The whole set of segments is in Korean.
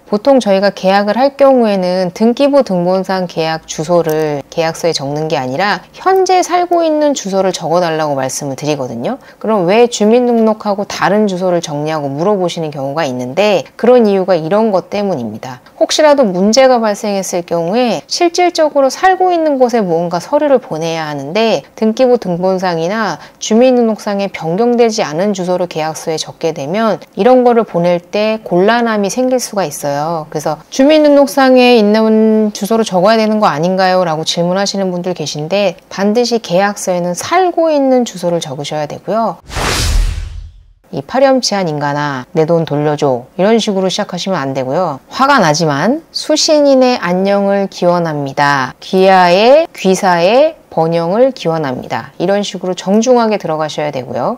보통 저희가 계약을 할 경우에는 등기부 등본상 계약 주소를 계약서에 적는 게 아니라 현재 살고 있는 주소를 적어달라고 말씀을 드리거든요. 그럼 왜 주민등록하고 다른 주소를 적냐고 물어보시는 경우가 있는데, 그런 이유가 이런 것 때문입니다. 혹시라도 문제가 발생했을 경우에 실질적으로 살고 있는 곳에 무언가 서류를 보내야 하는데 등기부 등본상이나 주민등록상에 변경되지 않은 주소를 계약서에 적게 되면 이런 거를 보낼 때 곤란함이 생길 수가 있어요. 그래서 주민등록상에 있는 주소를 적어야 되는 거 아닌가요? 라고 질문하시는 분들 계신데, 반드시 계약서에는 살고 있는 주소를 적으셔야 되고요. 이 파렴치한 인간아, 내 돈 돌려줘, 이런 식으로 시작하시면 안 되고요. 화가 나지만 수신인의 안녕을 기원합니다. 귀하의 귀사의 번영을 기원합니다. 이런 식으로 정중하게 들어가셔야 되고요.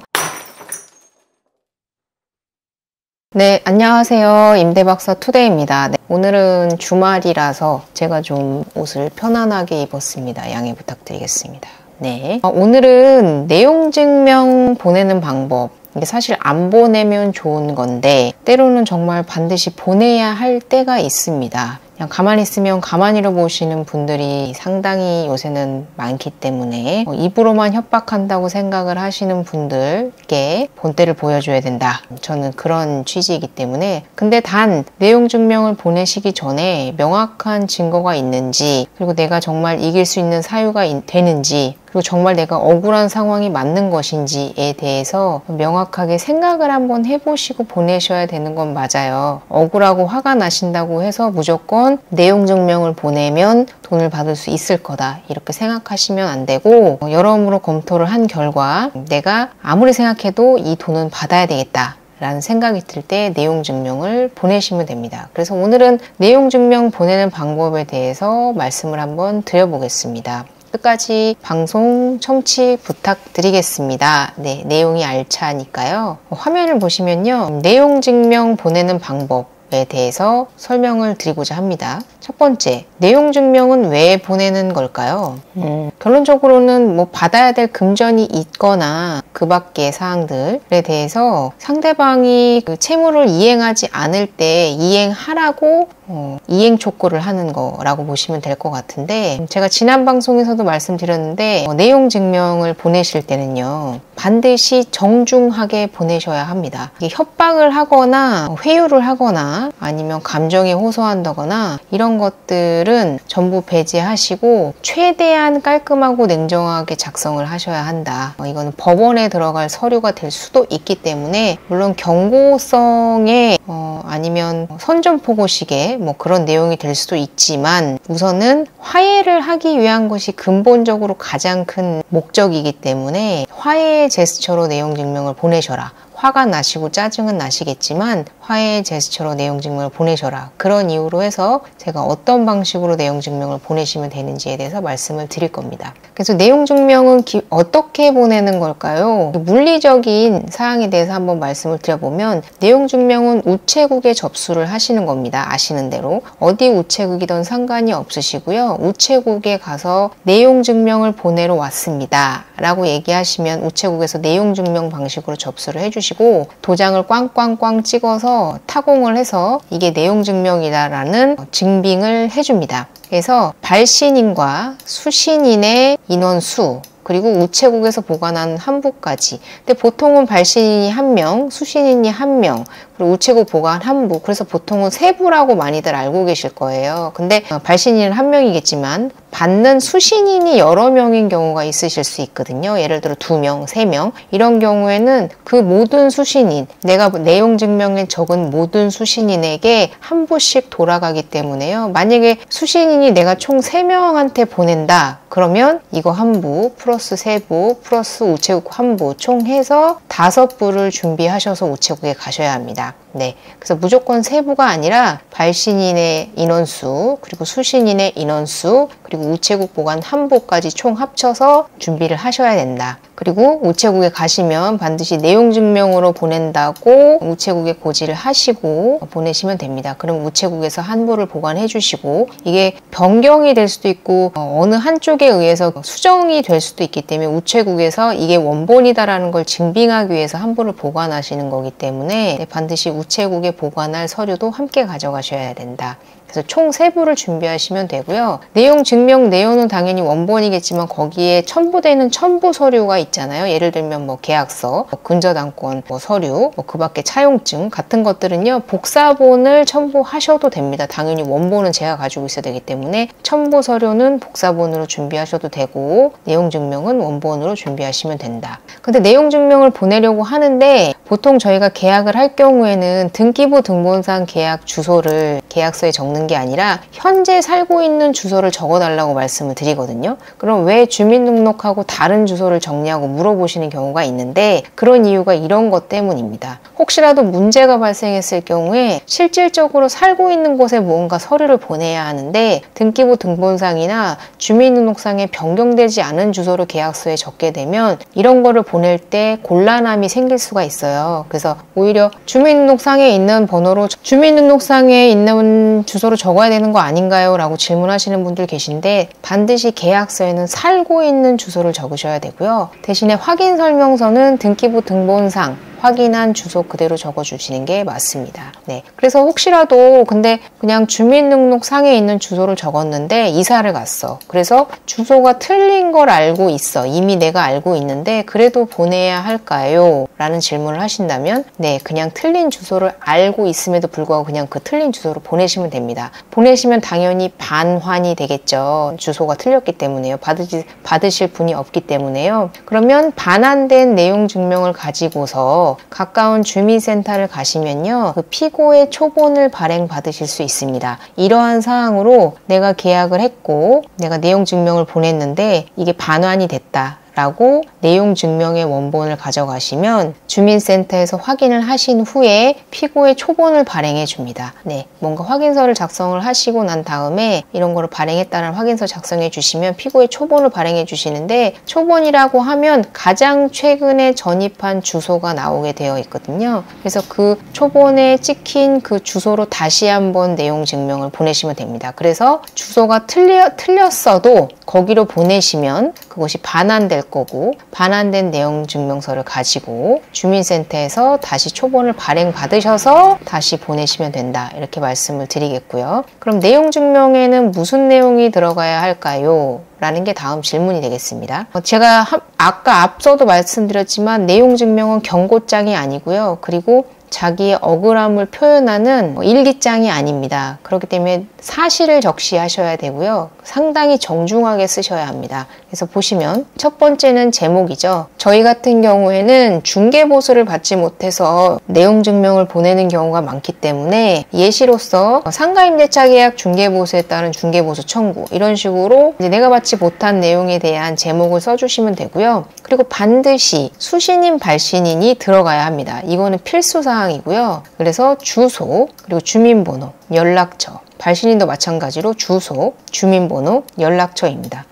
네, 안녕하세요. 임대박사 투데이입니다. 네, 오늘은 주말이라서 제가 좀 옷을 편안하게 입었습니다. 양해 부탁드리겠습니다. 네, 오늘은 내용 증명 보내는 방법, 이게 사실 안 보내면 좋은 건데 때로는 정말 반드시 보내야 할 때가 있습니다. 그냥 가만히 있으면 가만히로 보시는 분들이 상당히 요새는 많기 때문에 입으로만 협박한다고 생각을 하시는 분들께 본때를 보여줘야 된다. 저는 그런 취지이기 때문에. 근데 단 내용 증명을 보내시기 전에 명확한 증거가 있는지, 그리고 내가 정말 이길 수 있는 사유가 되는지, 그리고 정말 내가 억울한 상황이 맞는 것인지에 대해서 명확하게 생각을 한번 해보시고 보내셔야 되는 건 맞아요. 억울하고 화가 나신다고 해서 무조건 내용 증명을 보내면 돈을 받을 수 있을 거다, 이렇게 생각하시면 안 되고, 여러모로 검토를 한 결과 내가 아무리 생각해도 이 돈은 받아야 되겠다 라는 생각이 들 때 내용 증명을 보내시면 됩니다. 그래서 오늘은 내용 증명 보내는 방법에 대해서 말씀을 한번 드려보겠습니다. 끝까지 방송 청취 부탁드리겠습니다. 네, 내용이 알차니까요. 화면을 보시면요, 내용 증명 보내는 방법에 대해서 설명을 드리고자 합니다. 첫 번째, 내용 증명은 왜 보내는 걸까요? 결론적으로는 뭐 받아야 될 금전이 있거나 그 밖의 사항들에 대해서 상대방이 그 채무를 이행하지 않을 때 이행하라고 이행 촉구를 하는 거라고 보시면 될 것 같은데, 제가 지난 방송에서도 말씀드렸는데 내용 증명을 보내실 때는요, 반드시 정중하게 보내셔야 합니다. 이게 협박을 하거나 회유를 하거나 아니면 감정에 호소한다거나 이런 것들은 전부 배제하시고 최대한 깔끔하고 냉정하게 작성을 하셔야 한다. 이거는 법원에 들어갈 서류가 될 수도 있기 때문에, 물론 경고성에 아니면 선전포고식의 뭐 그런 내용이 될 수도 있지만, 우선은 화해를 하기 위한 것이 근본적으로 가장 큰 목적이기 때문에 화해의 제스처로 내용 증명을 보내셔라. 화가 나시고 짜증은 나시겠지만 화해의 제스처로 내용 증명을 보내셔라. 그런 이유로 해서 제가 어떤 방식으로 내용 증명을 보내시면 되는지에 대해서 말씀을 드릴 겁니다. 그래서 내용 증명은 어떻게 보내는 걸까요? 물리적인 사항에 대해서 한번 말씀을 드려보면, 내용 증명은 우체국에 접수를 하시는 겁니다. 아시는 대로 어디 우체국이든 상관이 없으시고요. 우체국에 가서 내용 증명을 보내러 왔습니다 라고 얘기하시면 우체국에서 내용 증명 방식으로 접수를 해주시고 도장을 꽝꽝꽝 찍어서 타공을 해서 이게 내용 증명이다라는 증빙을 해줍니다. 그래서 발신인과 수신인의 인원수, 그리고 우체국에서 보관한 한부까지. 근데 보통은 발신인이 1명, 수신인이 1명, 그리고 우체국 보관 한부, 그래서 보통은 세 부라고 많이들 알고 계실 거예요. 근데 발신인은 1명이겠지만 받는 수신인이 여러 명인 경우가 있으실 수 있거든요. 예를 들어 2명, 3명, 이런 경우에는 그 모든 수신인, 내가 내용 증명에 적은 모든 수신인에게 한 부씩 돌아가기 때문에요. 만약에 수신인이 내가 총 3명한테 보낸다 그러면 이거 한 부 플러스 3부 플러스 우체국 한 부 총 해서 5부를 준비하셔서 우체국에 가셔야 합니다. 네, 그래서 무조건 3부가 아니라 발신인의 인원수, 그리고 수신인의 인원수, 그리고 우체국 보관 한 부까지 총 합쳐서 준비를 하셔야 된다. 그리고 우체국에 가시면 반드시 내용 증명으로 보낸다고 우체국에 고지를 하시고 보내시면 됩니다. 그럼 우체국에서 한 부를 보관해 주시고, 이게 변경이 될 수도 있고 어느 한쪽에 의해서 수정이 될 수도 있기 때문에 우체국에서 이게 원본이다라는 걸 증빙하기 위해서 한 부를 보관하시는 거기 때문에 반드시 우체국에 보관할 서류도 함께 가져가셔야 된다. 그래서 총 3부를 준비하시면 되고요. 내용 증명 내용은 당연히 원본이겠지만 거기에 첨부되는 첨부 서류가 있잖아요. 예를 들면 뭐 계약서, 근저당권 서류, 그 밖에 차용증 같은 것들은요. 복사본을 첨부하셔도 됩니다. 당연히 원본은 제가 가지고 있어야 되기 때문에 첨부 서류는 복사본으로 준비하셔도 되고 내용 증명은 원본으로 준비하시면 된다. 근데 내용 증명을 보내려고 하는데 보통 저희가 계약을 할 경우에는 등기부 등본상 계약 주소를 계약서에 적는 게 아니라 현재 살고 있는 주소를 적어달라고 말씀을 드리거든요. 그럼 왜 주민등록하고 다른 주소를 적냐고 물어보시는 경우가 있는데 그런 이유가 이런 것 때문입니다. 혹시라도 문제가 발생했을 경우에 실질적으로 살고 있는 곳에 무언가 서류를 보내야 하는데 등기부 등본상이나 주민등록상에 변경되지 않은 주소를 계약서에 적게 되면 이런 거를 보낼 때 곤란함이 생길 수가 있어요. 그래서 오히려 주민등록상에 있는 번호로 주민등록상에 있는 주소를 적어야 되는 거 아닌가요? 라고 질문하시는 분들 계신데 반드시 계약서에는 살고 있는 주소를 적으셔야 되고요. 대신에 확인 설명서는 등기부 등본상 확인한 주소 그대로 적어주시는 게 맞습니다. 네. 그래서 혹시라도 근데 그냥 주민등록상에 있는 주소를 적었는데 이사를 갔어. 그래서 주소가 틀린 걸 알고 있어. 이미 내가 알고 있는데 그래도 보내야 할까요? 라는 질문을 하신다면 네, 그냥 틀린 주소를 알고 있음에도 불구하고 그냥 그 틀린 주소로 보내시면 됩니다. 보내시면 당연히 반환이 되겠죠. 주소가 틀렸기 때문에요. 받으실 분이 없기 때문에요. 그러면 반환된 내용 증명을 가지고서 가까운 주민센터를 가시면요. 그 피고의 초본을 발행받으실 수 있습니다. 이러한 사항으로 내가 계약을 했고 내가 내용 증명을 보냈는데 이게 반환이 됐다. 라고 내용 증명의 원본을 가져가시면 주민센터에서 확인을 하신 후에 피고의 초본을 발행해 줍니다. 네, 뭔가 확인서를 작성을 하시고 난 다음에 이런 거를 발행했다는 확인서 작성해 주시면 피고의 초본을 발행해 주시는데 초본이라고 하면 가장 최근에 전입한 주소가 나오게 되어 있거든요. 그래서 그 초본에 찍힌 그 주소로 다시 한번 내용 증명을 보내시면 됩니다. 그래서 주소가 틀렸어도 거기로 보내시면 그것이 반환될 거고 반환된 내용 증명서를 가지고 주민센터에서 다시 초본을 발행받으셔서 다시 보내시면 된다. 이렇게 말씀을 드리겠고요. 그럼 내용 증명에는 무슨 내용이 들어가야 할까요? 라는 게 다음 질문이 되겠습니다. 제가 아까 앞서도 말씀드렸지만 내용 증명은 경고장이 아니고요. 그리고 자기의 억울함을 표현하는 일기장이 아닙니다. 그렇기 때문에 사실을 적시하셔야 되고요. 상당히 정중하게 쓰셔야 합니다. 그래서 보시면 첫 번째는 제목이죠. 저희 같은 경우에는 중개보수를 받지 못해서 내용 증명을 보내는 경우가 많기 때문에 예시로서 상가임대차 계약 중개보수에 따른 중개보수 청구 이런 식으로 이제 내가 받지 못한 내용에 대한 제목을 써주시면 되고요. 그리고 반드시 수신인 발신인이 들어가야 합니다. 이거는 필수사항이고요. 그래서 주소 그리고 주민번호, 연락처 발신인도 마찬가지로 주소, 주민번호, 연락처입니다.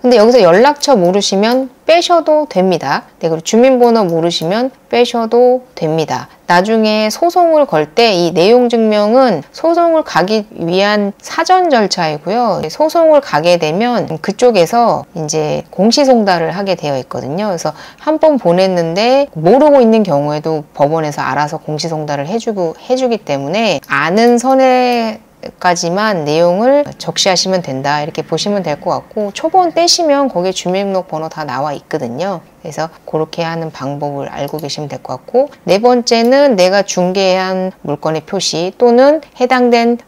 근데 여기서 연락처 모르시면 빼셔도 됩니다. 네, 그리고 주민번호 모르시면 빼셔도 됩니다. 나중에 소송을 걸 때 이 내용 증명은 소송을 가기 위한 사전 절차이고요. 소송을 가게 되면 그쪽에서 이제 공시송달을 하게 되어 있거든요. 그래서 한 번 보냈는데 모르고 있는 경우에도 법원에서 알아서 공시송달을 해주기 때문에 아는 선에 까지만 내용을 적시하시면 된다 이렇게 보시면 될 것 같고 초본 떼시면 거기에 주민등록번호 다 나와 있거든요. 그래서 그렇게 하는 방법을 알고 계시면 될 것 같고 네 번째는 내가 중개한 물건의 표시 또는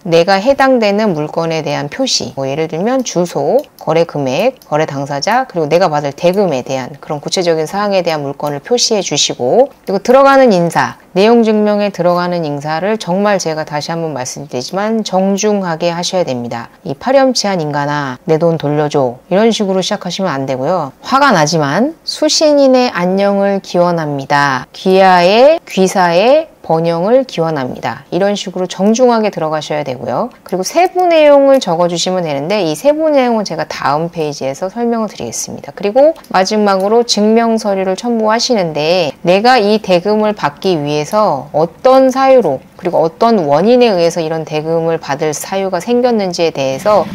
내가 해당되는 물건에 대한 표시 예를 들면 주소, 거래 금액, 거래 당사자 그리고 내가 받을 대금에 대한 그런 구체적인 사항에 대한 물건을 표시해 주시고 그리고 들어가는 인사 내용 증명에 들어가는 인사를 정말 제가 다시 한번 말씀드리지만 정중하게 하셔야 됩니다. 이 파렴치한 인간아 내 돈 돌려줘 이런 식으로 시작하시면 안 되고요. 화가 나지만 수신인의 안녕을 기원합니다. 귀사의 번영을 기원합니다. 이런 식으로 정중하게 들어가셔야 되고요. 그리고 세부 내용을 적어주시면 되는데 이 세부 내용은 제가 다음 페이지에서 설명을 드리겠습니다. 그리고 마지막으로 증명서류를 첨부하시는데 내가 이 대금을 받기 위해서 어떤 사유로 그리고 어떤 원인에 의해서 이런 대금을 받을 사유가 생겼는지에 대해서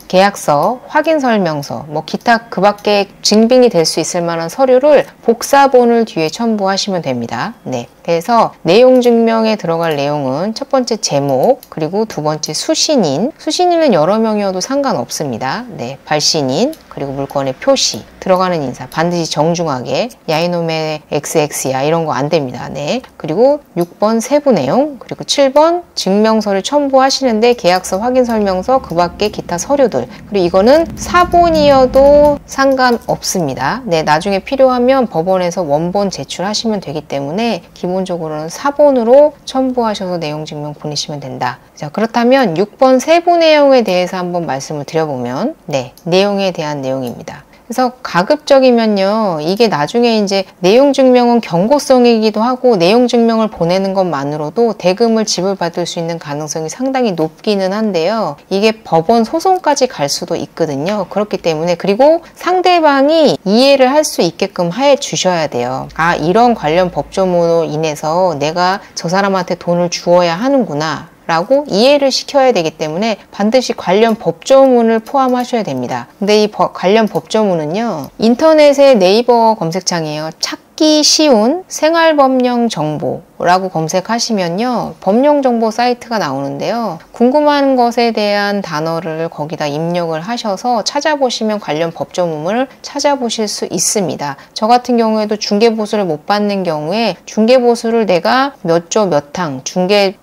계약서, 확인설명서, 뭐 기타 그 밖에 증빙이 될 수 있을 만한 서류를 복사본을 뒤에 첨부하시면 됩니다. 네. 그래서 내용 증명에 들어갈 내용은 첫 번째 제목, 그리고 두 번째 수신인. 수신인은 여러 명이어도 상관없습니다. 네. 발신인, 그리고 물건의 표시, 들어가는 인사 반드시 정중하게 야 이놈의 XX야 이런 거 안 됩니다. 네. 그리고 6번 세부 내용, 그리고 7번 증명서를 첨부하시는데 계약서, 확인설명서, 그 밖에 기타 서류들. 그리고 이거는 사본이어도 상관없습니다. 네, 나중에 필요하면 법원에서 원본 제출하시면 되기 때문에 기본적으로는 사본으로 첨부하셔서 내용 증명 보내시면 된다. 자, 그렇다면 6번 세부 내용에 대해서 한번 말씀을 드려보면, 네, 내용에 대한 내용입니다. 그래서 가급적이면요, 이게 나중에 이제 내용 증명은 경고성이기도 하고 내용 증명을 보내는 것만으로도 대금을 지불받을 수 있는 가능성이 상당히 높기는 한데요. 이게 법원 소송까지 갈 수도 있거든요. 그렇기 때문에 그리고 상대방이 이해를 할 수 있게끔 해 주셔야 돼요. 아, 이런 관련 법조문으로 인해서 내가 저 사람한테 돈을 주어야 하는구나 라고 이해를 시켜야 되기 때문에 반드시 관련 법조문을 포함하셔야 됩니다. 근데 이 관련 법조문은요, 인터넷의 네이버 검색창이에요. 찾기 쉬운 생활법령 정보라고 검색하시면요, 법령정보 사이트가 나오는데요. 궁금한 것에 대한 단어를 거기다 입력을 하셔서 찾아보시면 관련 법조문을 찾아보실 수 있습니다. 저 같은 경우에도 중개보수를 못 받는 경우에 중개보수를 내가 몇 조 몇 항,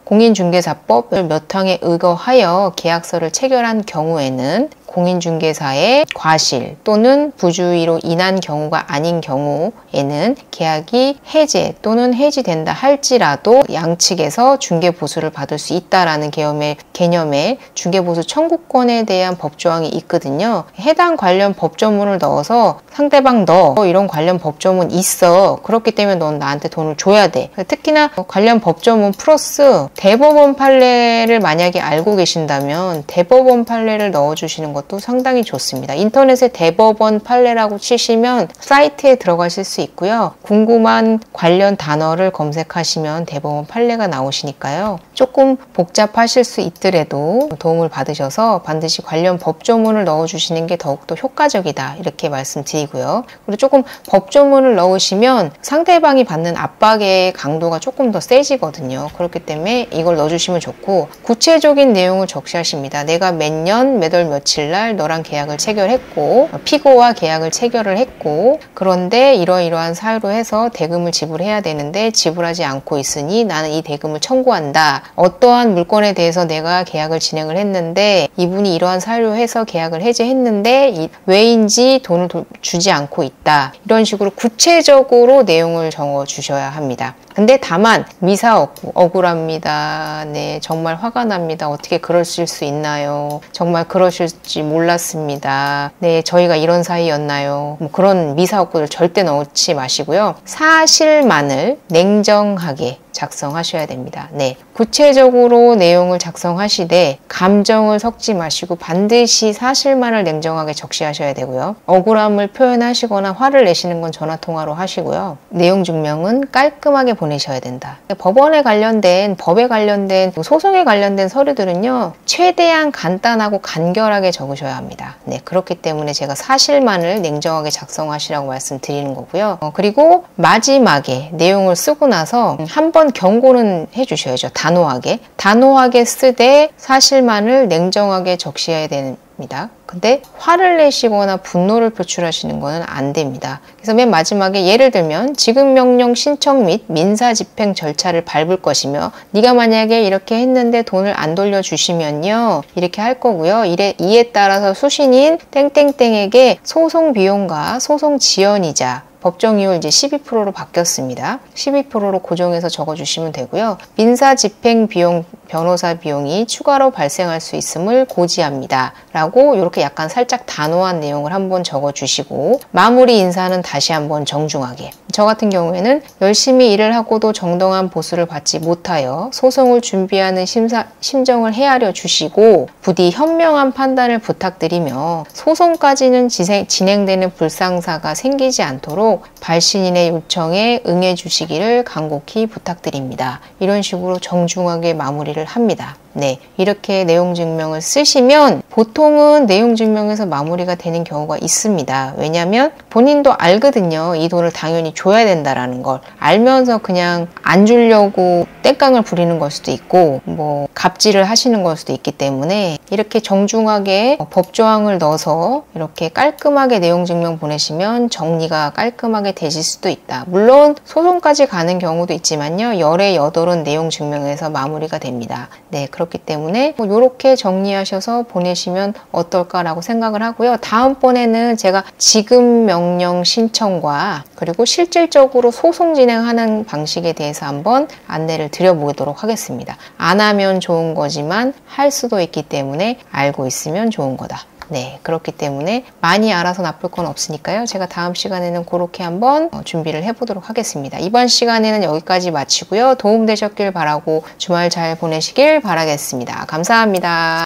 공인중개사법 몇 항에 의거하여 계약서를 체결한 경우에는 공인중개사의 과실 또는 부주의로 인한 경우가 아닌 경우에는 계약이 해제 또는 해지된다 할지라도 양측에서 중개보수를 받을 수 있다라는 개념의 중개보수 청구권에 대한 법조항이 있거든요. 해당 관련 법조문을 넣어서 상대방 너 이런 관련 법조문 있어. 그렇기 때문에 넌 나한테 돈을 줘야 돼. 특히나 관련 법조문 플러스 대법원 판례를 만약에 알고 계신다면 대법원 판례를 넣어주시는 것도 상당히 좋습니다. 인터넷에 대법원 판례라고 치시면 사이트에 들어가실 수 있고요. 궁금한 관련 단어를 검색하시면 대법원 판례가 나오시니까요. 조금 복잡하실 수 있더라도 도움을 받으셔서 반드시 관련 법조문을 넣어주시는 게 더욱더 효과적이다 이렇게 말씀드리고요. 그리고 조금 법조문을 넣으시면 상대방이 받는 압박의 강도가 조금 더 세지거든요. 그렇기 때문에 이걸 넣어주시면 좋고 구체적인 내용을 적시하십니다. 내가 몇 년, 몇 월, 며칠 날 너랑 계약을 체결했고 피고와 계약을 체결을 했고 그런데 이러이러한 사유로 해서 대금을 지불해야 되는데 지불하지 않고 있으니 나는 이 대금을 청구한다. 어떠한 물건에 대해서 내가 계약을 진행을 했는데 이분이 이러한 사유로 해서 계약을 해지했는데 왜인지 돈을 주지 않고 있다. 이런 식으로 구체적으로 내용을 적어 주셔야 합니다. 근데 다만 미사억구 억울합니다. 네, 정말 화가 납니다. 어떻게 그러실 수 있나요? 정말 그러실지 몰랐습니다. 네, 저희가 이런 사이였나요? 뭐 그런 미사억구를 절대 넣지 마시고요. 사실만을 냉정하게 작성하셔야 됩니다. 네, 구체적으로 내용을 작성하시되 감정을 섞지 마시고 반드시 사실만을 냉정하게 적시하셔야 되고요. 억울함을 표현하시거나 화를 내시는 건 전화통화로 하시고요. 내용 증명은 깔끔하게 보내셔야 된다. 법에 관련된 소송에 관련된 서류들은요, 최대한 간단하고 간결하게 적으셔야 합니다. 네, 그렇기 때문에 제가 사실만을 냉정하게 작성하시라고 말씀드리는 거고요. 그리고 마지막에 내용을 쓰고 나서 한번 경고는 해주셔야죠. 단호하게 쓰되 사실만을 냉정하게 적시해야 됩니다. 근데 화를 내시거나 분노를 표출하시는 거는 안 됩니다. 그래서 맨 마지막에 예를 들면 지급명령 신청 및 민사집행 절차를 밟을 것이며 네가 만약에 이렇게 했는데 돈을 안 돌려주시면요 이렇게 할 거고요. 이에 따라서 수신인 땡땡땡에게 소송 비용과 소송 지연이자 법정이율 이제 12%로 바뀌었습니다. 12%로 고정해서 적어주시면 되고요. 민사 집행 비용, 변호사 비용이 추가로 발생할 수 있음을 고지합니다. 라고 이렇게 약간 살짝 단호한 내용을 한번 적어주시고 마무리 인사는 다시 한번 정중하게 저 같은 경우에는 열심히 일을 하고도 정당한 보수를 받지 못하여 소송을 준비하는 심정을 헤아려 주시고 부디 현명한 판단을 부탁드리며 소송까지는 진행되는 불상사가 생기지 않도록 발신인의 요청에 응해 주시기를 간곡히 부탁드립니다. 이런 식으로 정중하게 마무리를 합니다. 네, 이렇게 내용 증명을 쓰시면 보통은 내용 증명에서 마무리가 되는 경우가 있습니다. 왜냐하면 본인도 알거든요. 이 돈을 당연히 줘야 된다라는 걸 알면서 그냥 안 주려고 땡깡을 부리는 걸 수도 있고 뭐 갑질을 하시는 걸 수도 있기 때문에 이렇게 정중하게 법조항을 넣어서 이렇게 깔끔하게 내용 증명 보내시면 정리가 깔끔하게 되실 수도 있다. 물론 소송까지 가는 경우도 있지만요. 열의 여덟은 내용 증명에서 마무리가 됩니다. 네, 그렇기 때문에 이렇게 정리하셔서 보내시면 어떨까라고 생각을 하고요. 다음번에는 제가 지급 명령 신청과 그리고 실질적으로 소송 진행하는 방식에 대해서 한번 안내를 드려보도록 하겠습니다. 안 하면 좋은 거지만 할 수도 있기 때문에 알고 있으면 좋은 거다. 네, 그렇기 때문에 많이 알아서 나쁠 건 없으니까요. 제가 다음 시간에는 그렇게 한번 준비를 해보도록 하겠습니다. 이번 시간에는 여기까지 마치고요. 도움되셨길 바라고 주말 잘 보내시길 바라겠습니다. 감사합니다.